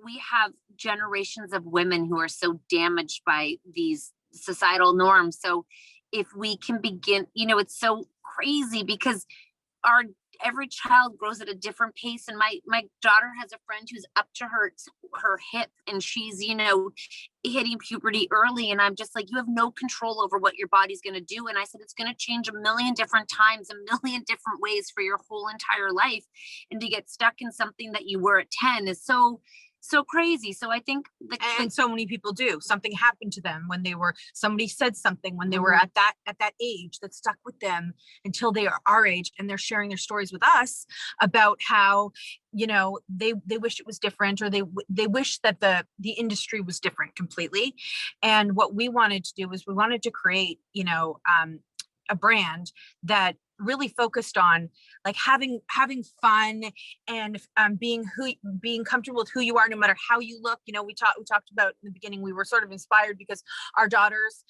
Speaker 3: we have generations of women who are so damaged by these societal norms. So if we can begin, you know, it's so crazy because every child grows at a different pace. And my daughter has a friend who's up to her hip, and she's, you know, hitting puberty early. And I'm just like, you have no control over what your body's going to do. And I said, it's going to change a million different times, a million different ways for your whole entire life. And to get stuck in something that you were at 10 is so crazy. So I think
Speaker 2: and so many people do. Something happened to them when somebody said something when they were at that age that stuck with them until they are our age, and they're sharing their stories with us about how, you know, they wish it was different, or they wish that the industry was different completely. And what we wanted to do was we wanted to create, you know, a brand that really focused on like having fun and being comfortable with who you are, no matter how you look. You know, we talked about in the beginning, we were sort of inspired because our daughters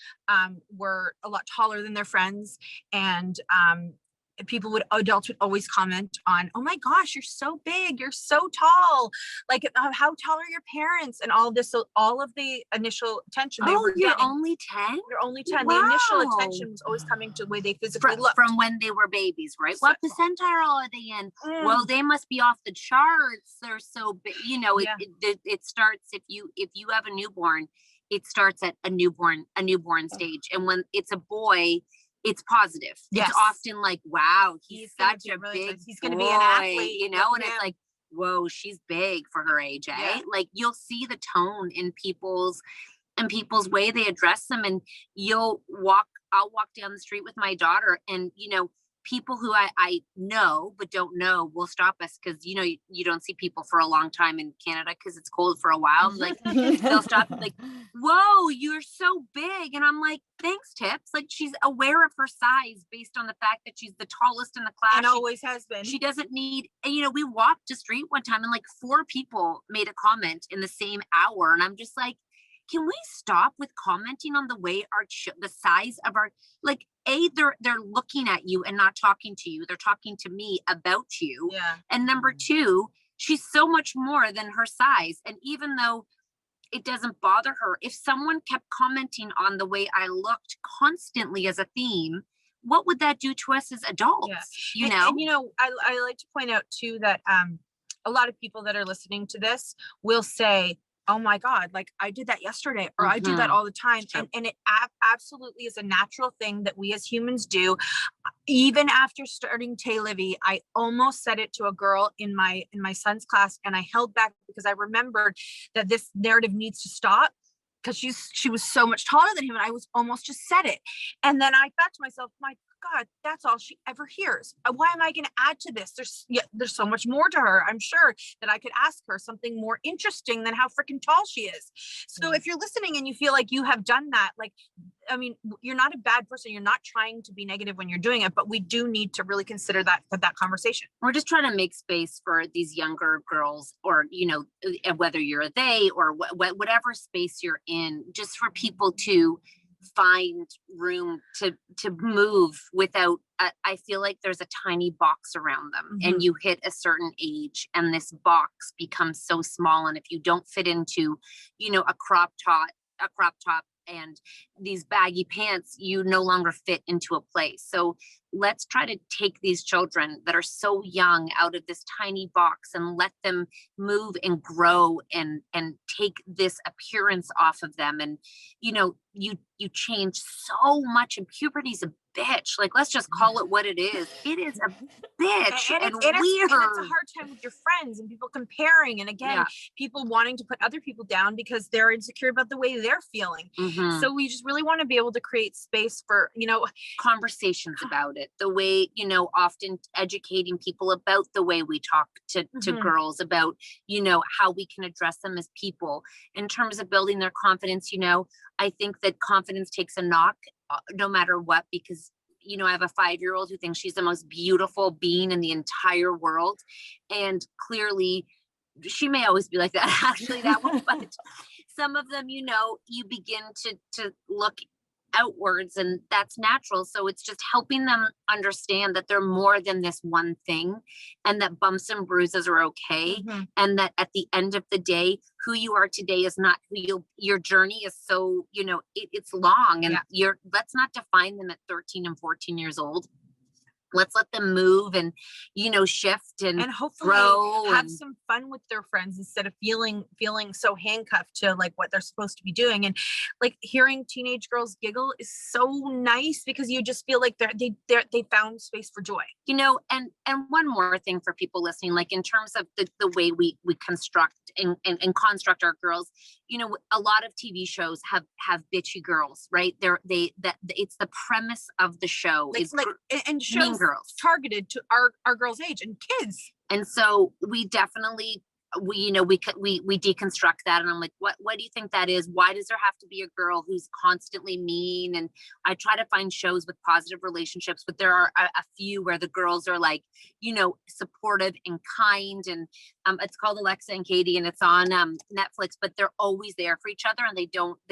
Speaker 2: were a lot taller than their friends, and adults would always comment on, oh my gosh, you're so big, you're so tall, like how tall are your parents, and all of this. So all of the initial attention
Speaker 3: you're only 10?
Speaker 2: You're only 10.
Speaker 3: Wow.
Speaker 2: The initial attention was always coming to the way they physically looked
Speaker 3: from when they were babies, right? What percentile are they in? Well, they must be off the charts. They're so big. You know, it starts if you have a newborn, it starts at a newborn stage, and when it's a boy, it's positive.
Speaker 2: Yes.
Speaker 3: It's often like, wow, he's such a
Speaker 2: really
Speaker 3: big
Speaker 2: he's going to be an athlete,
Speaker 3: you know, and it's like, whoa, she's big for her age, eh? Yeah. Like, you'll see the tone in people's way they address them, and I'll walk down the street with my daughter, and, you know, people who I know but don't know will stop us because, you know, you don't see people for a long time in Canada because it's cold for a while. Like, they'll stop like, whoa, you're so big. And I'm like, thanks, Tips. Like, she's aware of her size based on the fact that she's the tallest in the class.
Speaker 2: And always has been.
Speaker 3: She doesn't need, and, you know, we walked the street one time and like 4 people made a comment in the same hour. And I'm just like, can we stop with commenting on the way the size of our, like, they're looking at you and not talking to you. They're talking to me about you.
Speaker 2: Yeah.
Speaker 3: And number 2, she's so much more than her size. And even though it doesn't bother her, if someone kept commenting on the way I looked constantly as a theme, what would that do to us as adults? Yeah. You know?
Speaker 2: And, you know, I like to point out too that a lot of people that are listening to this will say, oh my God, like I did that yesterday, or I do that all the time. And it absolutely is a natural thing that we as humans do. Even after starting Tay Livy, I almost said it to a girl in my son's class, and I held back because I remembered that this narrative needs to stop, because she was so much taller than him, and I was almost just said it. And then I thought to myself, my God, that's all she ever hears. Why am I going to add to this? There's so much more to her. I'm sure that I could ask her something more interesting than how freaking tall she is. So if you're listening and you feel like you have done that, like, I mean, you're not a bad person. You're not trying to be negative when you're doing it, but we do need to really consider that conversation.
Speaker 3: We're just trying to make space for these younger girls, or, you know, whether you're a they or whatever space you're in, just for people to find room to move without, I feel like there's a tiny box around them, and you hit a certain age and this box becomes so small. And if you don't fit into, you know, a crop top and these baggy pants, you no longer fit into a place. So let's try to take these children that are so young out of this tiny box and let them move and grow and take this appearance off of them. And, you know, you change so much, and puberty's a bitch. Like, let's just call it what it is. It is a bitch and weird.
Speaker 2: It's a hard time with your friends and people comparing. And again, people wanting to put other people down because they're insecure about the way they're feeling. So we just really want to be able to create space for, you know,
Speaker 3: conversations about it, the way, you know, often educating people about the way we talk to girls, about, you know, how we can address them as people in terms of building their confidence. You know, I think that confidence takes a knock no matter what, because, you know, I have a 5-year-old who thinks she's the most beautiful being in the entire world. And clearly she may always be like that, actually, that one, but some of them, you know, you begin to look outwards, and that's natural. So it's just helping them understand that they're more than this one thing, and that bumps and bruises are okay. And that at the end of the day, who you are today is not who your journey is. So, you know, it's long, and let's not define them at 13 and 14 years old. Let's let them move and, you know, shift and
Speaker 2: hopefully
Speaker 3: grow,
Speaker 2: have some fun with their friends instead of feeling so handcuffed to like what they're supposed to be doing. And like hearing teenage girls giggle is so nice, because you just feel like they found space for joy.
Speaker 3: You know, and one more thing for people listening, like in terms of the way we construct and construct our girls, you know, a lot of TV shows have bitchy girls, right? It's the premise of the show.
Speaker 2: It's like, and shows girls targeted to our girls' age and kids.
Speaker 3: And so we definitely, we deconstruct that. And I'm like, what do you think that is? Why does there have to be a girl who's constantly mean? And I try to find shows with positive relationships, but there are a few where the girls are like, you know, supportive and kind. And it's called Alexa and Katie, and it's on Netflix, but they're always there for each other, and they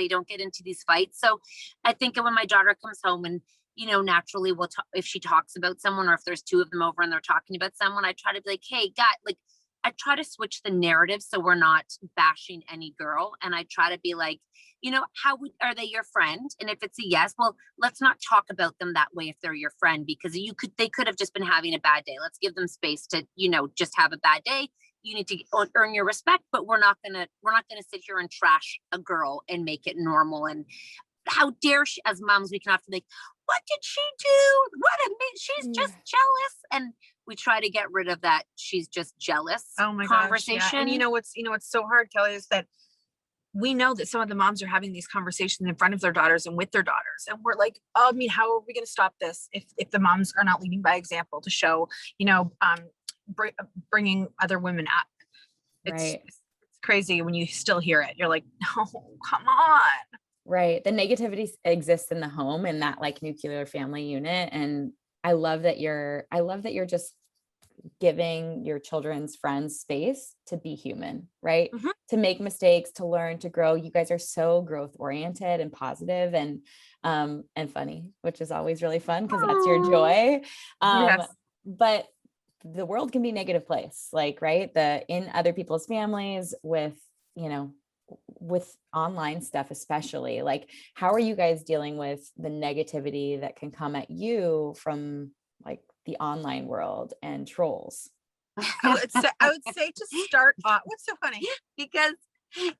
Speaker 3: don't get into these fights. So I think when my daughter comes home, and, you know, naturally we'll talk, if she talks about someone, or if there's two of them over and they're talking about someone, I try to be like, hey, I try to switch the narrative so we're not bashing any girl. And I try to be like, you know, are they your friend? And if it's a yes, well, let's not talk about them that way if they're your friend, because they could have just been having a bad day. Let's give them space to, you know, just have a bad day. You need to earn your respect, but we're not gonna sit here and trash a girl and make it normal. And how dare she, as moms, we can often be like, what did she do? She's just jealous. And we try to get rid of that she's just jealous conversation.
Speaker 2: Gosh, yeah. And you know what's so hard, Kelly, is that we know that some of the moms are having these conversations in front of their daughters and with their daughters. And we're like, oh, I mean, how are we going to stop this if the moms are not leading by example to show, you know, bringing other women up? It's crazy when you still hear it. You're like, no, come on.
Speaker 1: Right. The negativity exists in the home, in that like nuclear family unit. And I love that you're just giving your children's friends space to be human, right? To make mistakes, to learn, to grow. You guys are so growth oriented and positive and funny, which is always really fun because that's your joy.
Speaker 2: Yes.
Speaker 1: But the world can be a negative place, like, right? In other people's families with, you know, with online stuff, especially. Like, how are you guys dealing with the negativity that can come at you from like the online world and trolls?
Speaker 2: I would say to start off, what's so funny?
Speaker 3: Because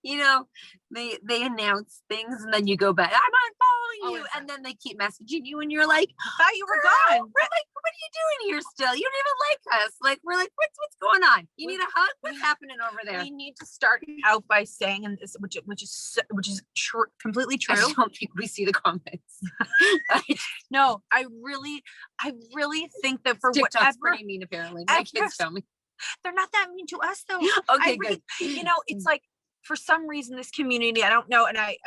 Speaker 3: you know, they announce things and then you go back, I'm unfollowing you. And then they keep messaging you and you're like,
Speaker 2: I thought you were
Speaker 3: "Girl,
Speaker 2: gone.
Speaker 3: we're like, what are you doing here still? You don't even like us." Like, we're like, what's going on? You need a hug? What's happening over there?
Speaker 2: We need to start out by saying, and this, which is completely
Speaker 3: I
Speaker 2: true.
Speaker 3: don't think we see the comments.
Speaker 2: No, I really think that for
Speaker 3: TikTok's
Speaker 2: whatever,
Speaker 3: pretty mean, apparently. My kids tell me.
Speaker 2: they're not that mean to us though.
Speaker 3: Okay, good.
Speaker 2: You know, it's like, for some reason, this community, I don't know, and I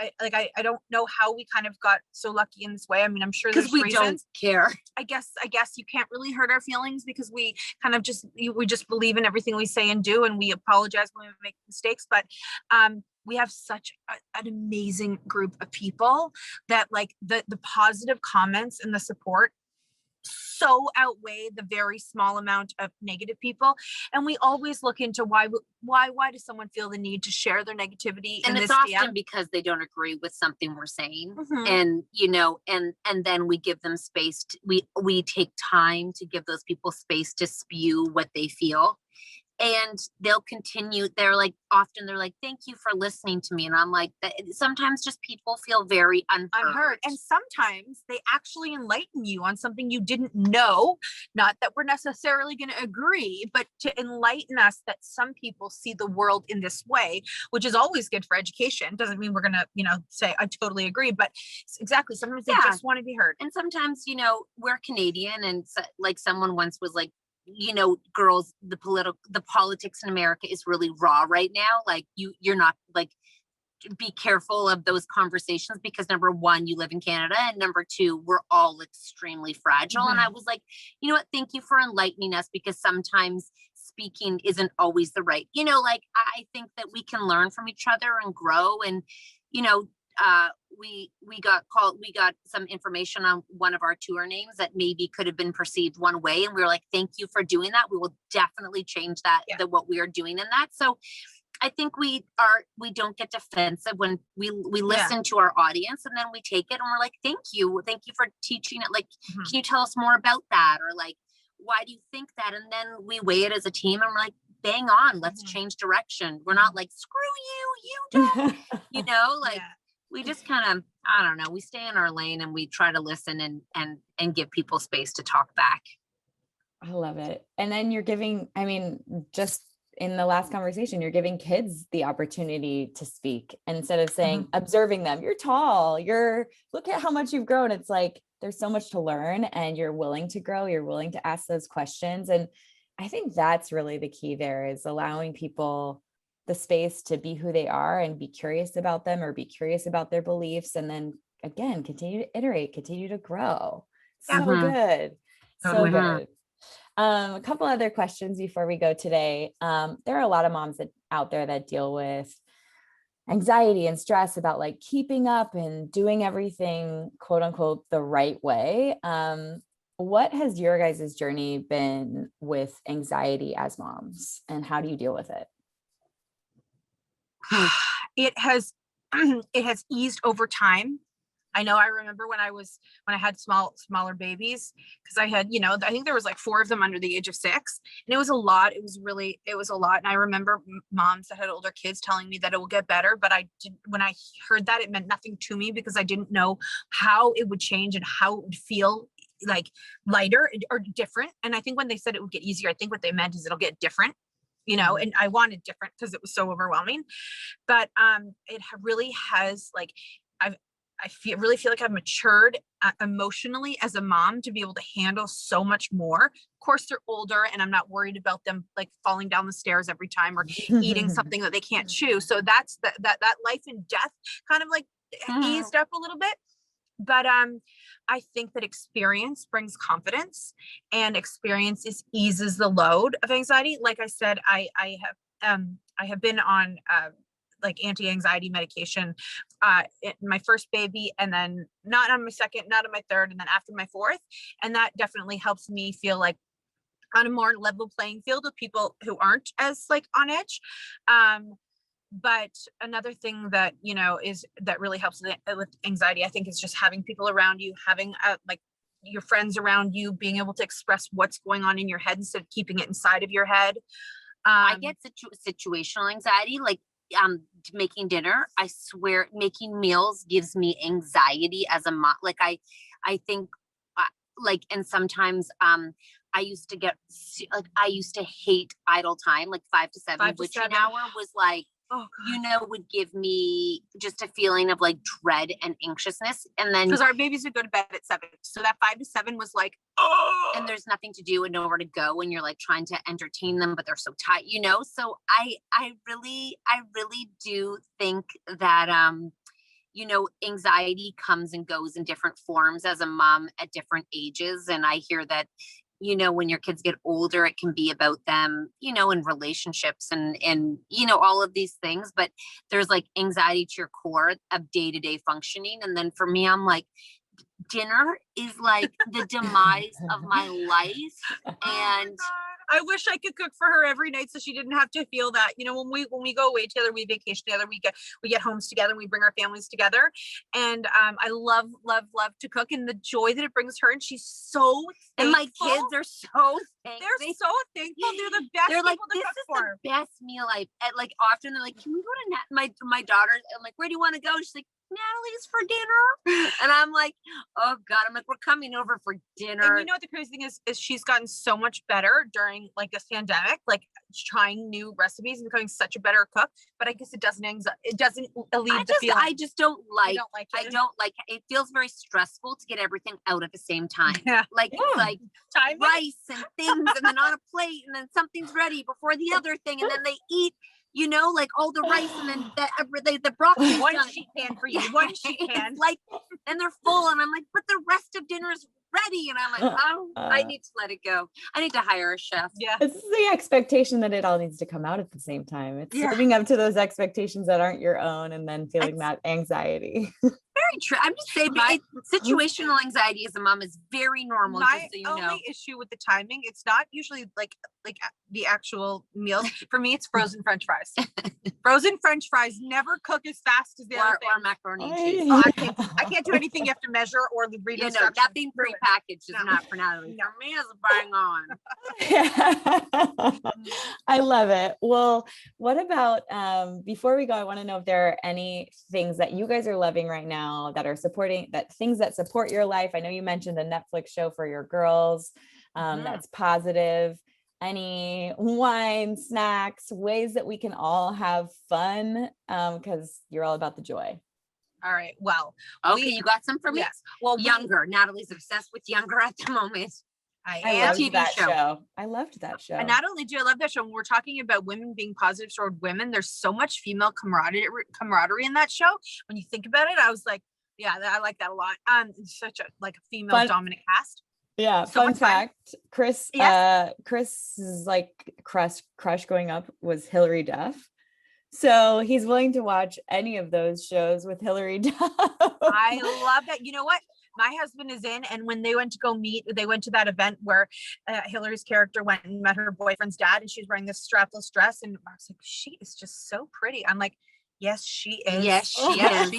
Speaker 2: don't know how we kind of got so lucky in this way. I mean, I'm sure there's
Speaker 3: we
Speaker 2: reasons.
Speaker 3: Don't care.
Speaker 2: I guess you can't really hurt our feelings because we kind of we just believe in everything we say and do, and we apologize when we make mistakes. But we have such an amazing group of people that, like, the positive comments and the support so outweigh the very small amount of negative people, and we always look into why does someone feel the need to share their negativity,
Speaker 3: and it's often because they don't agree with something we're saying. And you know, and then we give them space we take time to give those people space to spew what they feel, and they'll continue. They're like, thank you for listening to me. And I'm like, sometimes just people feel very unheard.
Speaker 2: And sometimes they actually enlighten you on something you didn't know. Not that we're necessarily going to agree, but to enlighten us that some people see the world in this way, which is always good for education. Doesn't mean we're going to, say, I totally agree, but exactly. Sometimes they just want to be heard.
Speaker 3: And sometimes, we're Canadian, and so, like, someone once was like, girls, the politics in America is really raw right now. Like, you're not, like, be careful of those conversations because, number one, you live in Canada, and number two, we're all extremely fragile. And I was like, you know what? Thank you for enlightening us, because sometimes speaking isn't always the right, I think that we can learn from each other and grow. And, we got some information on one of our tour names that maybe could have been perceived one way. And we were like, thank you for doing that. We will definitely change that, what we are doing in that. So I think we don't get defensive when we listen to our audience, and then we take it and we're like, thank you for teaching it. Like, can you tell us more about that? Or like, why do you think that? And then we weigh it as a team and we're like, bang on, let's change direction. We're not like, screw you don't, we just kind of, I don't know, we stay in our lane and we try to listen and give people space to talk back.
Speaker 1: I love it. And then you're giving, just in the last conversation, you're giving kids the opportunity to speak instead of saying, observing them, you're tall, look at how much you've grown. It's like, there's so much to learn, and you're willing to grow. You're willing to ask those questions. And I think that's really the key there, is allowing people the space to be who they are and be curious about them, or be curious about their beliefs. And then again, continue to iterate, continue to grow. So good. So good. A couple other questions before we go today. There are a lot of moms out there that deal with anxiety and stress about, like, keeping up and doing everything, quote unquote, the right way. What has your guys' journey been with anxiety as moms, and how do you deal with it?
Speaker 2: It has eased over time. I know, I remember when I had smaller babies, because I had, I think there was like 4 of them under the age of 6, and it was a lot. It was a lot. And I remember moms that had older kids telling me that it will get better, but when I heard that, it meant nothing to me, because I didn't know how it would change and how it would feel, like, lighter or different. And I think when they said it would get easier, I think what they meant is it'll get different. And I wanted different because it was so overwhelming. But it really has, like, really feel like I've matured emotionally as a mom to be able to handle so much more. Of course, they're older, and I'm not worried about them, like, falling down the stairs every time or eating something that they can't chew. So that's that life and death kind of, like, eased up a little bit. But I think that experience brings confidence, and experience eases the load of anxiety. Like I said, I have been on like anti-anxiety medication my first baby, and then not on my second, not on my third, and then after my fourth. And that definitely helps me feel like on a more level playing field with people who aren't as, like, on edge. But another thing that, that really helps with anxiety, I think, is just having people around you, having like your friends around you, being able to express what's going on in your head instead of keeping it inside of your head.
Speaker 3: I get situational anxiety. Like, making dinner, I swear making meals gives me anxiety as a mom. Like I think like, and sometimes, I used to get I used to hate idle time, like 5 to 7 witching hour was like,
Speaker 2: Oh God.
Speaker 3: would give me just a feeling of like dread and anxiousness. And then,
Speaker 2: Because our babies would go to bed at 7. So that 5 to 7 was like, oh,
Speaker 3: and there's nothing to do and nowhere to go. And you're like trying to entertain them, but they're so tight, So I really do think that, anxiety comes and goes in different forms as a mom at different ages. And I hear that, when your kids get older, it can be about them, in relationships and, all of these things, but there's like anxiety to your core of day-to-day functioning. And then for me, I'm like, dinner is like the demise of my life. And
Speaker 2: I wish I could cook for her every night so she didn't have to feel that. When we go away together, we vacation together, we get homes together, and we bring our families together. And I love to cook, and the joy that it brings her. And she's so thankful.
Speaker 3: And my kids are so thankful.
Speaker 2: They're so thankful. They're the best.
Speaker 3: They're like,
Speaker 2: people to
Speaker 3: this
Speaker 2: cook
Speaker 3: is
Speaker 2: for.
Speaker 3: the best meal I've like often they're like, can we go to my daughter? I'm like, where do you want to go? She's like, Natalie's for dinner. And I'm like, oh God, I'm like, we're coming over for dinner.
Speaker 2: And the crazy thing is she's gotten so much better during like this pandemic, like trying new recipes and becoming such a better cook. But I guess it doesn't alleviate the feeling.
Speaker 3: I just don't like
Speaker 2: it.
Speaker 3: I don't like it. Feels very stressful to get everything out at the same time.
Speaker 2: Yeah.
Speaker 3: Like
Speaker 2: time
Speaker 3: rice and things and then on a plate and then something's ready before the other thing and then they eat like all the rice and then the broccoli.
Speaker 2: One sheet pan for you. One sheet pan.
Speaker 3: Like, and they're full and I'm like, but the rest of dinner is ready. And I'm like, oh, I need to let it go. I need to hire a chef.
Speaker 2: Yeah.
Speaker 1: It's the expectation that it all needs to come out at the same time. It's living up to those expectations that aren't your own and then feeling that anxiety.
Speaker 3: Very true. I'm just saying situational anxiety as a mom is very normal.
Speaker 2: My
Speaker 3: just so
Speaker 2: only issue with the timing, it's not usually like the actual meals. For me, it's frozen French fries. Frozen French fries never cook as fast as the other thing.
Speaker 3: Or macaroni and cheese.
Speaker 2: I can't do anything you have to measure or read instructions.
Speaker 3: Nothing prepackaged is not for Natalie. For me, it's bang on.
Speaker 1: I love it. Well, what about before we go, I want to know if there are any things that you guys are loving right now that are things that support your life. I know you mentioned a Netflix show for your girls that's positive. Any wine, snacks, ways that we can all have fun because you're all about the joy.
Speaker 2: All right. Well,
Speaker 3: okay, you got some for me?
Speaker 2: Yes. Well,
Speaker 3: Younger. Natalie's obsessed with Younger at the moment.
Speaker 2: I
Speaker 1: loved that show. I loved that show.
Speaker 2: And not only do I love that show, when we're talking about women being positive toward women, there's so much female camaraderie in that show. When you think about it, I was like, yeah, I like that a lot. It's such a female dominant cast.
Speaker 1: Yeah. So fun fact, Chris, Chris's like crush growing up was Hilary Duff. So he's willing to watch any of those shows with Hilary Duff.
Speaker 2: I love that. You know what? My husband is in, and when they went to that event where Hillary's character went and met her boyfriend's dad, and she's wearing this strapless dress, and I was like, she is just so pretty. I'm like, yes, she is.
Speaker 3: Yes, she is.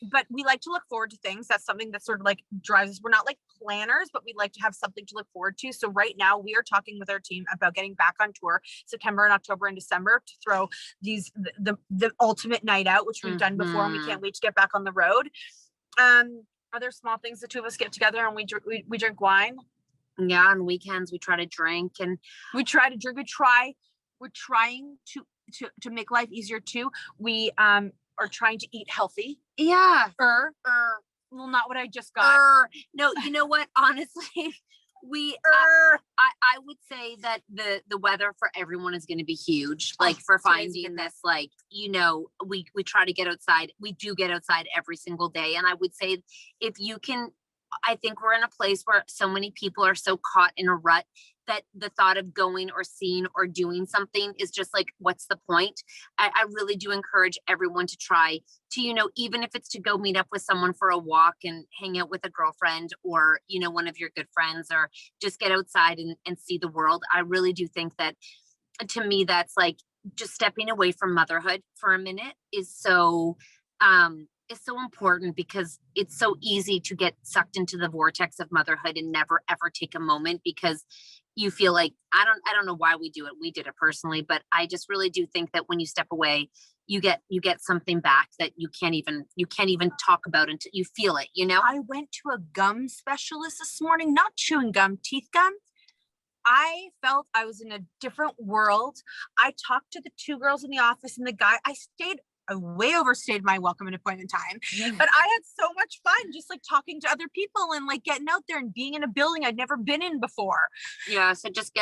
Speaker 2: But we like to look forward to things. That's something that sort of like drives us. We're not like planners, but we like to have something to look forward to. So right now we are talking with our team about getting back on tour September and October and December to throw the ultimate night out, which we've done before, and we can't wait to get back on the road. Other small things, the two of us get together and we drink wine.
Speaker 3: Yeah, on weekends we try to drink and
Speaker 2: we're trying to make life easier too. We are trying to eat healthy.
Speaker 3: Yeah.
Speaker 2: Well, not what I just got.
Speaker 3: No, you know what? Honestly, I would say that the weather for everyone is going to be huge. Like for finding this, like, we try to get outside. We do get outside every single day. And I would say if you can, I think we're in a place where so many people are so caught in a rut that the thought of going or seeing or doing something is just like, what's the point? I really do encourage everyone to try to, even if it's to go meet up with someone for a walk and hang out with a girlfriend or, one of your good friends, or just get outside and see the world. I really do think that, to me, that's like just stepping away from motherhood for a minute is so important, because it's so easy to get sucked into the vortex of motherhood and never ever take a moment, because you feel like, I don't know why we do it. We did it personally, but I just really do think that when you step away, you get something back that you can't even talk about until you feel it, you know?
Speaker 2: I went to a gum specialist this morning, not chewing gum, teeth gum. I felt I was in a different world. I talked to the 2 girls in the office and the guy. I way overstayed my welcome and appointment time, but I had so much fun just like talking to other people and like getting out there and being in a building I'd never been in before.
Speaker 3: Yeah. So just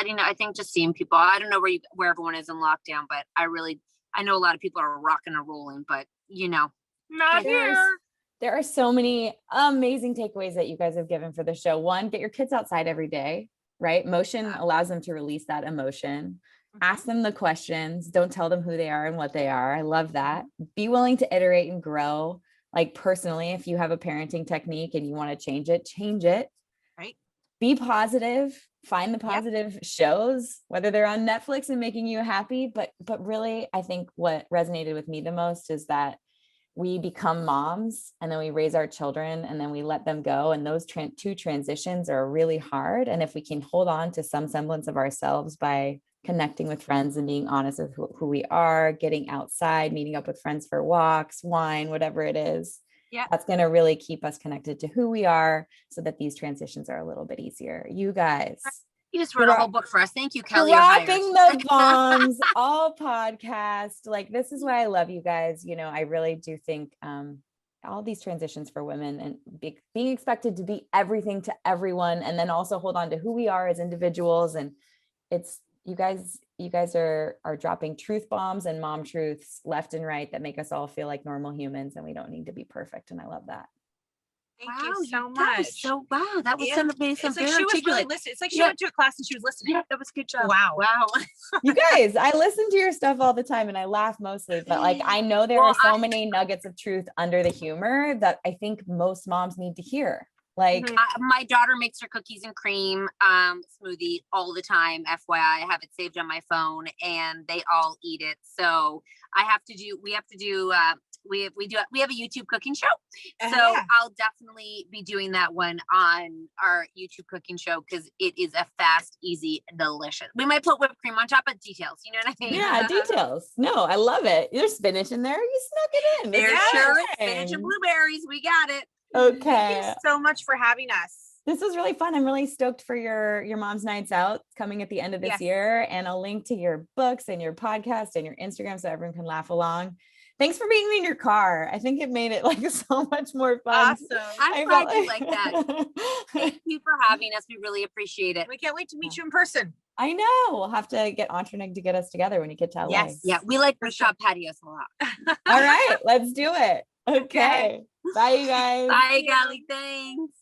Speaker 3: seeing people. I don't know where everyone is in lockdown, but I know a lot of people are rocking and rolling, but you know,
Speaker 2: Not here.
Speaker 1: There are so many amazing takeaways that you guys have given for the show. One, get your kids outside every day, right? Motion allows them to release that emotion. Ask them the questions. Don't tell them who they are and what they are. I love that. Be willing to iterate and grow. Like personally, if you have a parenting technique and you want to change it.
Speaker 2: Right.
Speaker 1: Be positive. Find the positive shows, whether they're on Netflix and making you happy. But really, I think what resonated with me the most is that we become moms and then we raise our children and then we let them go. And those 2 transitions are really hard. And if we can hold on to some semblance of ourselves by connecting with friends and being honest with who we are, getting outside, meeting up with friends for walks, wine, whatever it is. Yeah. That's going to really keep us connected to who we are so that these transitions are a little bit easier. You guys.
Speaker 3: You just wrote a whole book for us. Thank you, Kelly.
Speaker 1: Dropping the bombs, all podcast. Like, this is why I love you guys. You know, I really do think all these transitions for women and being expected to be everything to everyone, and then also hold on to who we are as individuals. And it's, you guys are dropping truth bombs and mom truths left and right that make us all feel like normal humans, and we don't need to be perfect. And I love that.
Speaker 2: Thank you so much.
Speaker 3: That was some amazing.
Speaker 2: It's like she was really listening. It's like she went to a class and she was listening.
Speaker 3: Yeah, that was a good job.
Speaker 2: Wow.
Speaker 1: You guys, I listen to your stuff all the time and I laugh mostly, but like, I know there are so many nuggets of truth under the humor that I think most moms need to hear. Like
Speaker 3: my daughter makes her cookies and cream smoothie all the time. FYI, I have it saved on my phone and they all eat it. So we have a YouTube cooking show. So I'll definitely be doing that one on our YouTube cooking show because it is a fast, easy, delicious. We might put whipped cream on top of details. You know what I mean?
Speaker 1: Yeah, details. No, I love it. There's spinach in there. You snuck it in.
Speaker 3: There's sure is spinach and blueberries. We got it.
Speaker 1: Okay.
Speaker 2: Thank you so much for having us.
Speaker 1: This was really fun. I'm really stoked for your mom's nights out coming at the end of this year. And I'll link to your books and your podcast and your Instagram so everyone can laugh along. Thanks for being in your car. I think it made it like so much more fun.
Speaker 2: Awesome.
Speaker 3: I'm glad you like that. Thank you for having us. We really appreciate it.
Speaker 2: We can't wait to meet you in person.
Speaker 1: I know. We'll have to get Entrenig to get us together when you get to LA.
Speaker 3: Yes. Yeah. We like rooftop patios a lot.
Speaker 1: All right. Let's do it. Okay. Bye, you guys.
Speaker 3: Bye, Golly. Thanks.